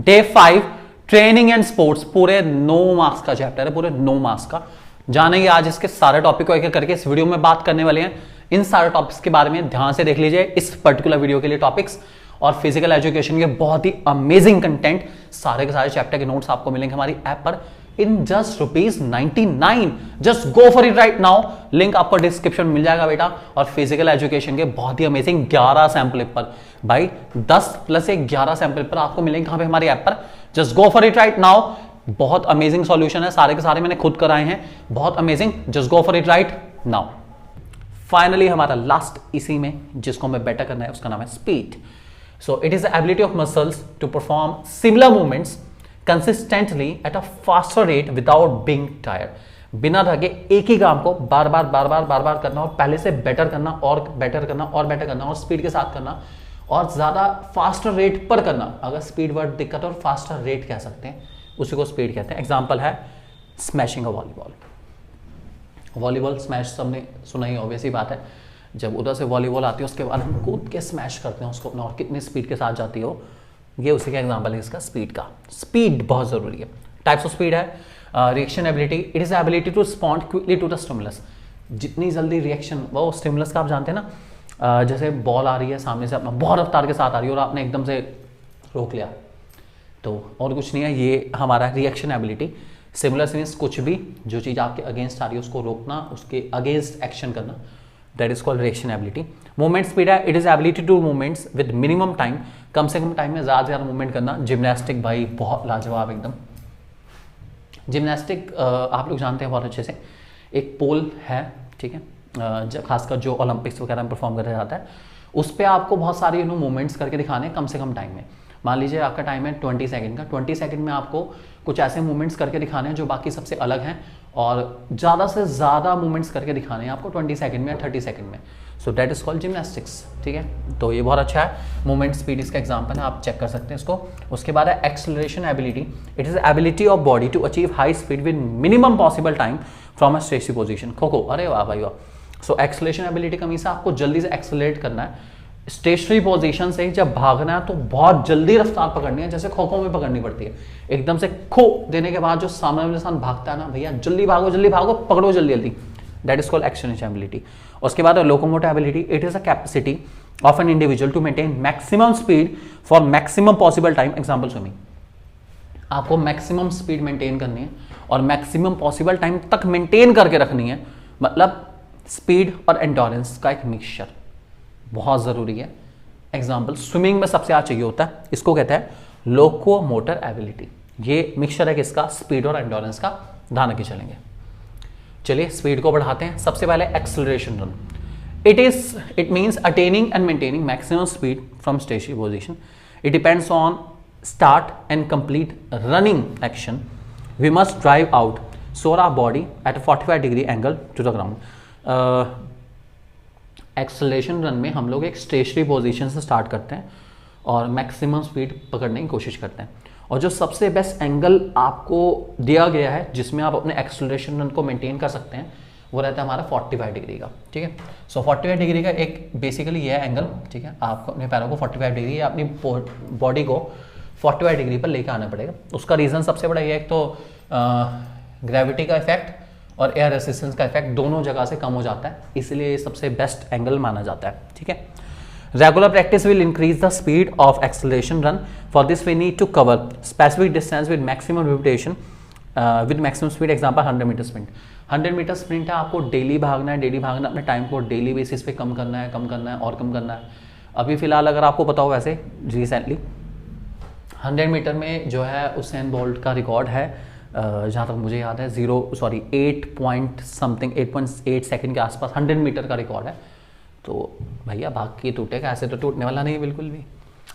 Day 5 training and sports, पूरे 9 marks का chapter है, पूरे 9 मार्क्स का। जानेंगे आज इसके सारे टॉपिक को एक एक करके इस वीडियो में बात करने वाले हैं। इन सारे टॉपिक्स के बारे में ध्यान से देख लीजिए इस पर्टिकुलर वीडियो के लिए टॉपिक्स, और फिजिकल एजुकेशन के बहुत ही अमेजिंग कंटेंट, सारे के सारे चैप्टर के नोट्स आपको मिलेंगे हमारी ऐप पर in just ₹99। Just go for it right now, link आपको डिस्क्रिप्शन मिल जाएगा बेटा। और फिजिकल एजुकेशन के बहुत ही अमेजिंग 11 सैंपल पेपर, भाई 10 + 1 11 सैंपल पेपर आपको मिलेंगे कहां पे, हमारी ऐप पर। Just go for it right now, बहुत अमेजिंग सॉल्यूशन है, सारे के सारे मैंने खुद कराए हैं, बहुत amazing. Just go for it right now. Finally हमारा लास्ट इसी में जिसको हमें बेटर करना है उसका नाम है speed. So it is the ability of muscles to perform similar movements consistently at a faster rate without being tired. बिना थके एक ही काम को बार बार करना, और पहले से बेटर करना, और बेटर करना, और बेटर करना, और स्पीड के साथ करना, और ज्यादा फास्टर रेट पर करना। अगर स्पीड वर्ड दिक्कत है और फास्टर रेट कह सकते हैं, उसी को स्पीड कहते हैं। एग्जाम्पल है स्मैशिंग अ वॉलीबॉल। वॉलीबॉल स्मैश सबने सुना ही, ऑब्वियस ही बात है। जब उधर से वॉलीबॉल आती है उसके बाद हम कूद के स्मैश करते हैं उसको अपना, और कितनी स्पीड के साथ जाती हो, ये उसी का एग्जांपल है इसका स्पीड का। स्पीड बहुत जरूरी है। टाइप्स ऑफ स्पीड है reaction ability, it is ability to respond quickly to the stimulus. जितनी जल्दी रिएक्शन, वो स्टिमुलस का आप जानते हैं ना, जैसे बॉल आ रही है सामने से, अपना बहुत रफ्तार के साथ आ रही है और आपने एकदम से रोक लिया, तो और कुछ नहीं है, ये हमारा रिएक्शन एबिलिटी। सिमिलर मींस कुछ भी जो चीज़ आपके अगेंस्ट आ रही है उसको रोकना, उसके अगेंस्ट एक्शन करना, that is called reaction ability. Movement speed है, it is ability to movements with minimum time, कम से कम टाइम में ज़्यादा से ज़्यादा मूवमेंट करना। जिम्नास्टिक भाई बहुत लाजवाब एकदम। जिम्नास्टिक आप लोग जानते हैं बहुत अच्छे से, एक पोल है, ठीक है, खासकर जो ओलंपिक्स वगैरह में परफॉर्म करा जाता है, उस पर आपको बहुत सारे मूवमेंट्स करके दिखाने कम से कम टाइम में। मान लीजिए आपका टाइम है 20 सेकंड का, 20 सेकंड में आपको कुछ ऐसे मूवमेंट्स करके दिखाने हैं जो बाकी सबसे अलग हैं, और ज़्यादा से ज़्यादा मूवमेंट्स करके दिखाने हैं आपको 20 सेकंड में या 30 सेकंड में। So that is called gymnastics, ठीक है। तो ये बहुत अच्छा है, मूवमेंट स्पीड इसका एग्जाम्पल है, आप चेक कर सकते हैं इसको। उसके बाद है acceleration ability, it is ability of body to achieve high speed with minimum possible time from a stationary position. खो, अरे वाह भाई वाह। सो एक्सेलरेशन एबिलिटी का मीन्स आपको जल्दी से एक्सेलरेट करना है, स्टेशनरी पोजीशन से जब भागना है तो बहुत जल्दी रफ्तार पकड़नी है, जैसे खो खो में पकड़नी पड़ती है। एकदम से खो देने के बाद जो सामने वाला इंसान भागता है ना, भैया जल्दी भागो, पकड़ो जल्दी, that is called acceleration ability. उसके बाद locomotive ability, it is a capacity of an individual to maintain maximum speed for maximum possible time. Example swimming, आपको मैक्सिमम स्पीड मेंटेन करनी है और मैक्सिमम पॉसिबल टाइम तक मेंटेन करके रखनी है, मतलब स्पीड और एंडोरेंस का एक मिक्सचर बहुत जरूरी है। एग्जाम्पल स्विमिंग में सबसे ज्यादा चाहिए होता है, इसको कहते हैं लोकोमोटर एबिलिटी। ये मिक्सचर है किसका, स्पीड और एंडोरेंस का, ध्यान रखिए चलेंगे। चलिए स्पीड को बढ़ाते हैं। सबसे पहले acceleration run, it means attaining and maintaining maximum speed from stationary position. It depends on start and complete running action. We must drive out sore our body at 45 degree angle to the ground. Acceleration run में हम लोग एक stationery position से start करते हैं और maximum speed पकड़ने की कोशिश करते हैं, और जो सबसे बेस्ट एंगल आपको दिया गया है जिसमें आप अपने एक्सेलरेशन रन को मेंटेन कर सकते हैं, वो रहता है हमारा 45 डिग्री का, ठीक है। सो 45 डिग्री का एक बेसिकली ये है एंगल, ठीक है। आपको अपने पैरों को 45 डिग्री या अपनी बॉडी को 45 डिग्री पर लेकर आना पड़ेगा। उसका रीज़न सबसे बड़ा ये है, एक तो ग्रेविटी का इफेक्ट और एयर रेसिस्टेंस का इफेक्ट दोनों जगह से कम हो जाता है, इसलिए ये सबसे बेस्ट एंगल माना जाता है, ठीक है। Regular practice will increase the speed of acceleration run. For this we need to cover specific distance with maximum limitation with maximum speed. Example 100 metre sprint. 100 metre sprint है, आपको डेली भागना है, अपने टाइम को डेली बेसिस पे कम करना है और कम करना है। अभी फिलहाल अगर आपको पता हो, वैसे रिसेंटली 100 मीटर में जो है उसैन बोल्ट का रिकॉर्ड है, जहाँ तक मुझे याद है 8.8 सेकंड के आसपास 100 मीटर का रिकॉर्ड है। तो भैया भाग के टूटेगा, ऐसे तो टूटने वाला नहीं है बिल्कुल भी।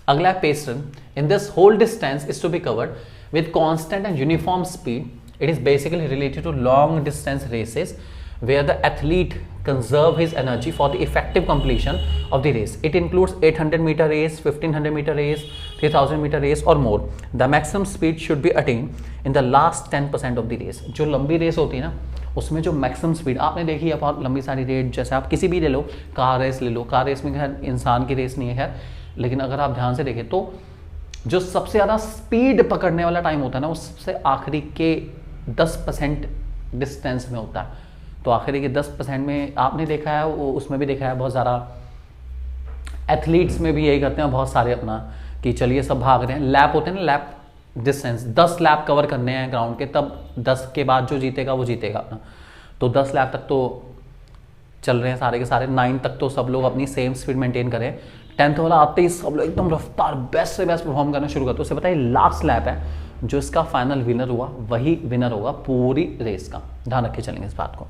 अगला है pace run. In this whole distance is to be covered with constant and uniform speed. It is basically related to long distance races where the athlete conserve his energy for the effective completion of the race. It includes 800 meter race, 1500 meter race, 3000 meter race or more. The maximum speed should be attained in the last 10% of the race. जो लंबी race होती है ना, उसमें जो maximum speed आपने देखी है, बहुत लंबी सारी रेस, जैसे आप किसी भी ले लो, कार रेस ले लो, कार रेस में खैर इंसान की रेस नहीं है खैर, लेकिन अगर आप ध्यान से देखें तो जो सबसे ज़्यादा स्पीड पकड़ने वाला टाइम होता है ना, वो सबसे आखिरी के 10% डिस्टेंस में होता है। तो आखिरी के 10% में आपने देखा है, वो उसमें भी देखा है बहुत ज़्यादा एथलीट्स में भी यही करते हैं बहुत सारे अपना, कि चलिए सब भाग रहे हैं, लैप होते हैं ना, लैप डिस्टेंस 10 लैप कवर करने हैं ग्राउंड के, तब 10 के बाद जो जीतेगा वो जीतेगा अपना। तो 10 लैप तक तो चल रहे हैं सारे के सारे, 9 तक तो सब लोग अपनी सेम स्पीड मेंटेन करें, 10th वाला आते ही सब लोग एकदम रफ्तार बेस्ट से बेस्ट परफॉर्म करना शुरू करते। उससे पता है लास्ट लैप है जो इसका फाइनल विनर हुआ, वही विनर होगा पूरी रेस का। ध्यान रख के चलेंगे इस बात को।